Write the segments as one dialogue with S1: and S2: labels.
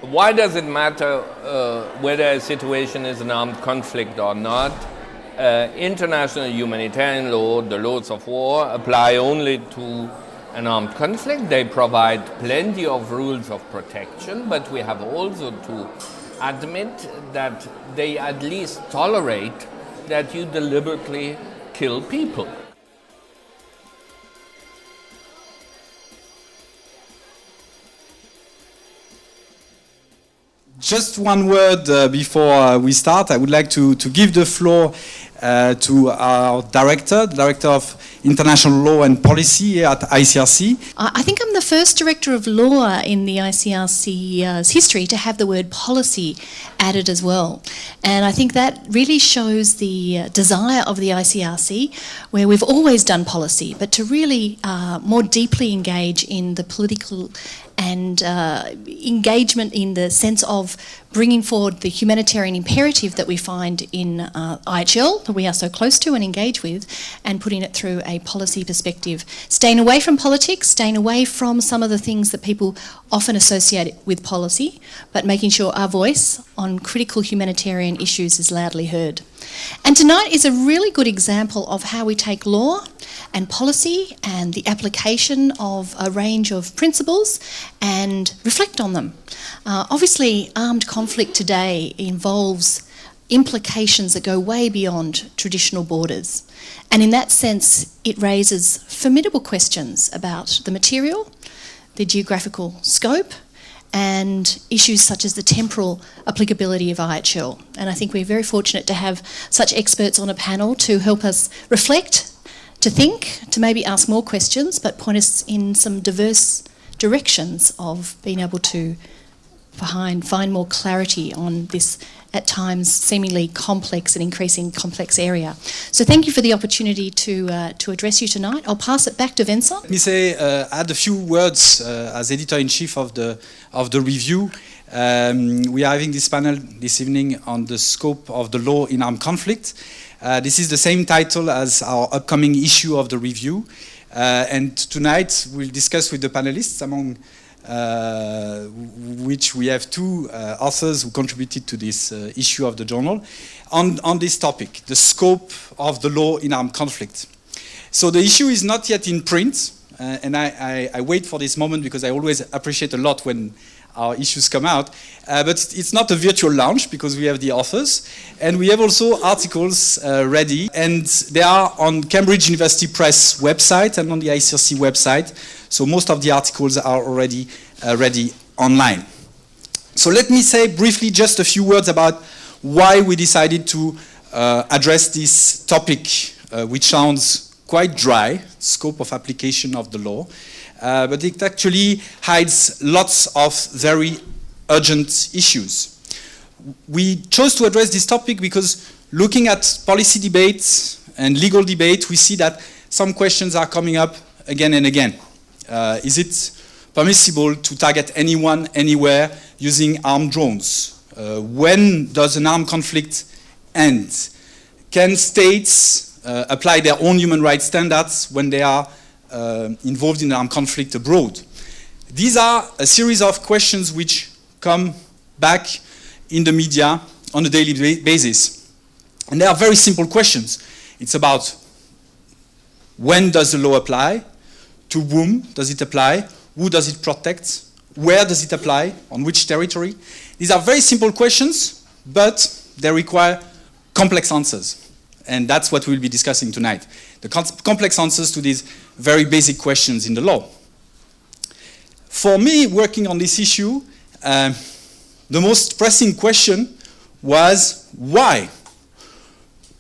S1: Why does it matter whether a situation is an armed conflict or not? International humanitarian law, the laws of war, apply only to an armed conflict. They provide plenty of rules of protection, but we have also to admit that they at least tolerate that you deliberately kill people.
S2: Just one word before we start. I would like to give the floor to our director, the Director of International Law and Policy here at ICRC.
S3: I think I'm the first Director of Law in the ICRC's history to have the word policy added as well. And I think that really shows the desire of the ICRC, where we've always done policy, but to really more deeply engage in the political and engagement in the sense of bringing forward the humanitarian imperative that we find in IHL, that we are so close to and engage with, and putting it through a policy perspective. Staying away from politics, staying away from some of the things that people often associate with policy, but making sure our voice on critical humanitarian issues is loudly heard. And tonight is a really good example of how we take law and policy and the application of a range of principles and reflect on them. Obviously, armed conflict today involves implications that go way beyond traditional borders. And in that sense, it raises formidable questions about the material, the geographical scope, and issues such as the temporal applicability of IHL. And I think we're very fortunate to have such experts on a panel to help us reflect, to think, to maybe ask more questions, but point us in some diverse directions of being able to find more clarity on this at times seemingly complex and increasing complex area. So thank you for the opportunity to address you tonight. I'll pass it back to Vincent.
S2: Let me say, add a few words as editor-in-chief of the review. We are having this panel this evening on the scope of the law in armed conflict. This is the same title as our upcoming issue of the review. And tonight we'll discuss with the panelists, among which we have two authors who contributed to this issue of the journal, on this topic, the scope of the law in armed conflict. So the issue is not yet in print, and I wait for this moment because I always appreciate a lot when our issues come out, but it's not a virtual launch because we have the authors, and we have also articles ready, and they are on Cambridge University Press website and on the ICRC website, so most of the articles are already ready online. So let me say briefly just a few words about why we decided to address this topic, which sounds quite dry, scope of application of the law, but it actually hides lots of very urgent issues. We chose to address this topic because looking at policy debates and legal debate, we see that some questions are coming up again and again. Is it permissible to target anyone, anywhere, using armed drones? When does an armed conflict end? Can states apply their own human rights standards when they are involved in an armed conflict abroad? These are a series of questions which come back in the media on a daily basis. And they are very simple questions. It's about when does the law apply, to whom does it apply, who does it protect, where does it apply, on which territory. These are very simple questions, but they require complex answers. And that's what we'll be discussing tonight, the complex answers to these very basic questions in the law. For me, working on this issue, the most pressing question was why?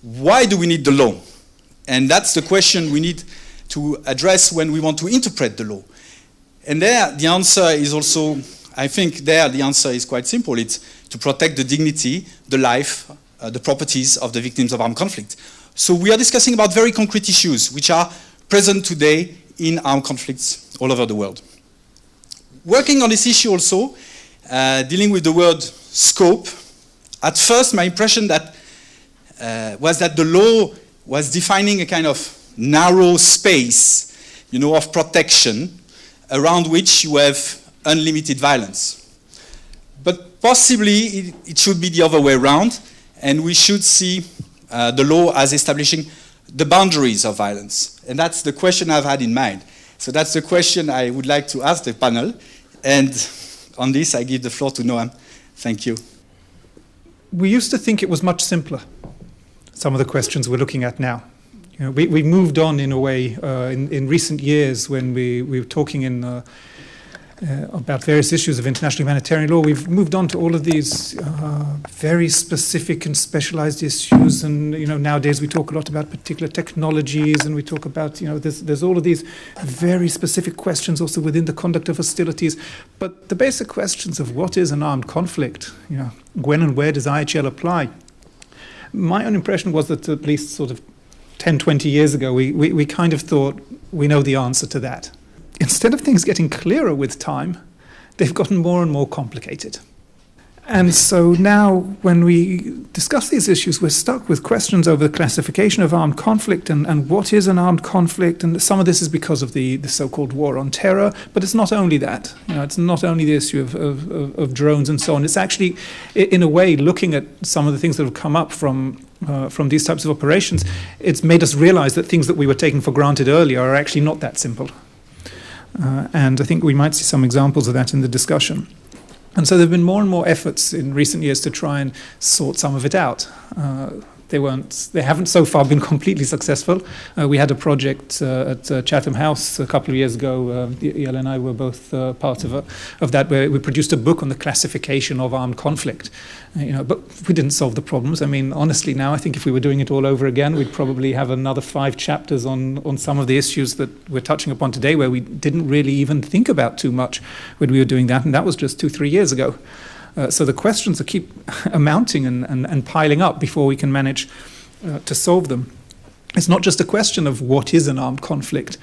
S2: Why do we need the law? And that's the question we need to address when we want to interpret the law. And there, the answer is also, I think there the answer is quite simple. It's to protect the dignity, the life, the properties of the victims of armed conflict. So we are discussing about very concrete issues which are present today in armed conflicts all over the world. Working on this issue also, dealing with the word scope, at first my impression was that the law was defining a kind of narrow space, of protection around which you have unlimited violence. but possibly it should be the other way around, and we should see the law as establishing the boundaries of violence. And that's the question I've had in mind. So that's the question I would like to ask the panel. And on this, I give the floor to Noam. Thank you.
S4: We used to think it was much simpler, some of the questions we're looking at now. You know, we moved on in a way in recent years when we were talking about various issues of international humanitarian law. We've moved on to all of these very specific and specialized issues, and nowadays we talk a lot about particular technologies, and we talk about there's all of these very specific questions also within the conduct of hostilities. But the basic questions of what is an armed conflict, when and where does IHL apply? My own impression was that at least sort of 10, 20 years ago, we kind of thought we know the answer to that. Instead of things getting clearer with time, they've gotten more and more complicated. And so now when we discuss these issues, we're stuck with questions over the classification of armed conflict and what is an armed conflict. And some of this is because of the so-called war on terror. But it's not only that. It's not only the issue of drones and so on. It's actually, in a way, looking at some of the things that have come up from these types of operations, it's made us realize that things that we were taking for granted earlier are actually not that simple. And I think we might see some examples of that in the discussion. And so there have been more and more efforts in recent years to try and sort some of it out. They haven't so far been completely successful. We had a project at Chatham House a couple of years ago. Yael and I were both part of that, where we produced a book on the classification of armed conflict. But we didn't solve the problems. I mean, honestly, now I think if we were doing it all over again, we'd probably have another 5 chapters on some of the issues that we're touching upon today, where we didn't really even think about too much when we were doing that, and that was just 2-3 years ago. So the questions keep amounting and piling up before we can manage to solve them. It's not just a question of what is an armed conflict.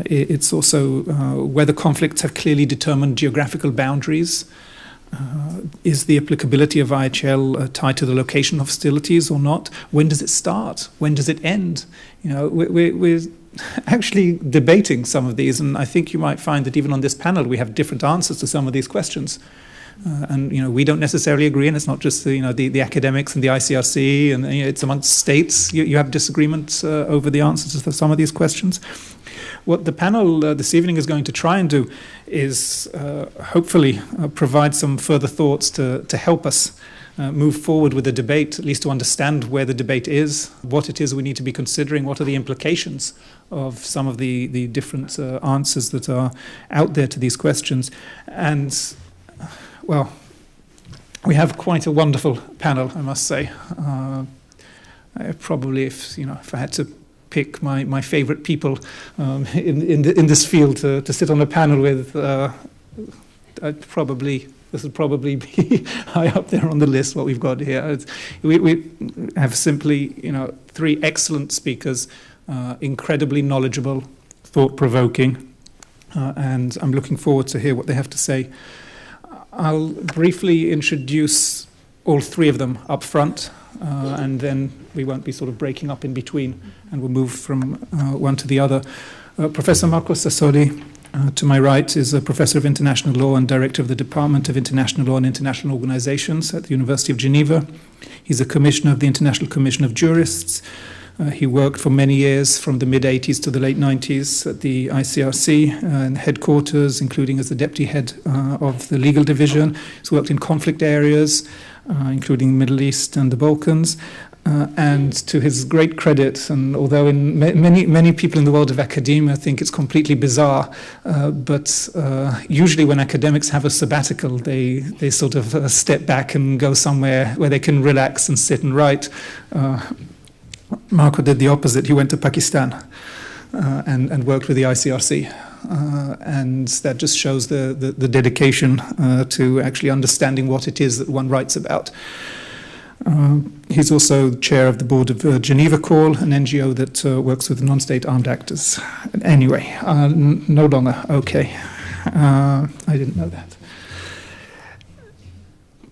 S4: It's also whether conflicts have clearly determined geographical boundaries. Is the applicability of IHL tied to the location of hostilities or not? When does it start? When does it end? We're actually debating some of these, and I think you might find that even on this panel we have different answers to some of these questions. And we don't necessarily agree, and it's not just the academics and the ICRC, and it's amongst states. You have disagreements over the answers to some of these questions. What the panel this evening is going to try and do is hopefully provide some further thoughts to help us move forward with the debate, at least to understand where the debate is, what it is we need to be considering, what are the implications of some of the different answers that are out there to these questions. And well, we have quite a wonderful panel, I must say. Probably, if I had to pick my favourite people in this field to sit on a panel with, this would probably be high up there on the list. What we've got here, we have simply 3 excellent speakers, incredibly knowledgeable, thought-provoking, and I'm looking forward to hear what they have to say. I'll briefly introduce all 3 of them up front, and then we won't be sort of breaking up in between, and we'll move from one to the other. Professor Marco Sassoli, to my right, is a professor of international law and director of the Department of International Law and International Organizations at the University of Geneva. He's a commissioner of the International Commission of Jurists. He worked for many years, from the mid-80s to the late 90s, at the ICRC and headquarters, including as the deputy head of the legal division. He's worked in conflict areas, including the Middle East and the Balkans. And to his great credit, and although many people in the world of academia think it's completely bizarre, but usually when academics have a sabbatical, they sort of step back and go somewhere where they can relax and sit and write. Marco did the opposite. He went to Pakistan and worked with the ICRC. And that just shows the dedication to actually understanding what it is that one writes about. He's also chair of the board of Geneva Call, an NGO that works with non-state armed actors. Anyway, no longer. Okay. I didn't know that.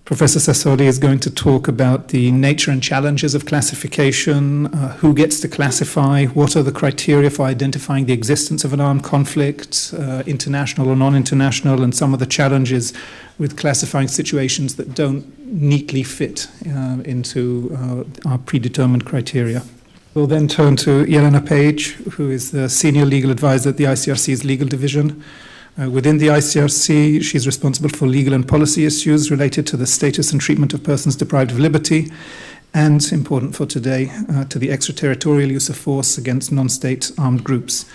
S4: Professor Sassoli is going to talk about the nature and challenges of classification, who gets to classify, what are the criteria for identifying the existence of an armed conflict, international or non-international, and some of the challenges with classifying situations that don't neatly fit into our predetermined criteria. We'll then turn to Jelena Page, who is the Senior Legal Advisor at the ICRC's Legal Division. Within the ICRC, she's responsible for legal and policy issues related to the status and treatment of persons deprived of liberty, and, important for today, to the extraterritorial use of force against non-state armed groups.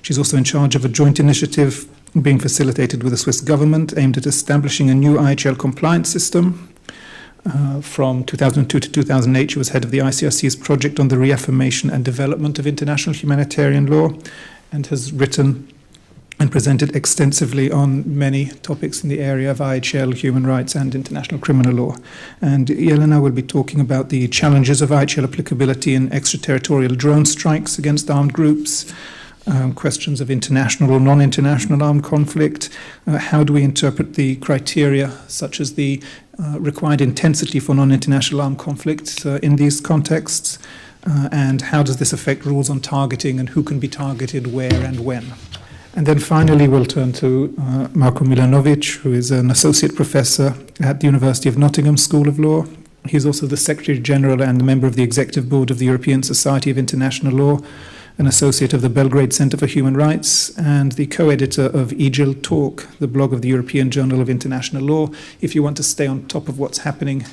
S4: She's also in charge of a joint initiative being facilitated with the Swiss government aimed at establishing a new IHL compliance system. From 2002 to 2008, she was head of the ICRC's project on the reaffirmation and development of international humanitarian law, and has written and presented extensively on many topics in the area of IHL, human rights, and international criminal law. And Jelena will be talking about the challenges of IHL applicability in extraterritorial drone strikes against armed groups, questions of international or non-international armed conflict, how do we interpret the criteria such as the required intensity for non-international armed conflict in these contexts, and how does this affect rules on targeting and who can be targeted, where and when. And then finally, we'll turn to Marko Milanovic, who is an associate professor at the University of Nottingham School of Law. He's also the Secretary General and a member of the Executive Board of the European Society of International Law, an associate of the Belgrade Center for Human Rights, and the co-editor of EGIL Talk, the blog of the European Journal of International Law. If you want to stay on top of what's happening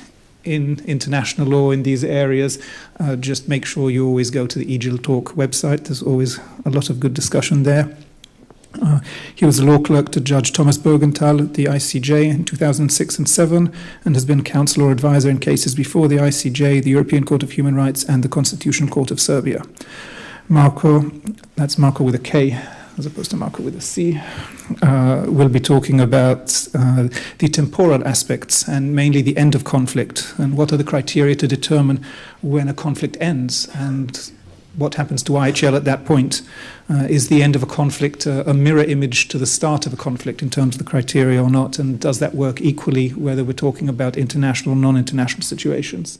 S4: in international law in these areas, just make sure you always go to the EGIL Talk website. There's always a lot of good discussion there. He was a law clerk to Judge Thomas Bergenthal at the ICJ in 2006 and 2007, and has been counsel or advisor in cases before the ICJ, the European Court of Human Rights, and the Constitutional Court of Serbia. Marko, that's Marko with a K as opposed to Marko with a C, will be talking about the temporal aspects and mainly the end of conflict, and what are the criteria to determine when a conflict ends, and what happens to IHL at that point. Is the end of a conflict a mirror image to the start of a conflict in terms of the criteria or not? And does that work equally whether we're talking about international or non-international situations?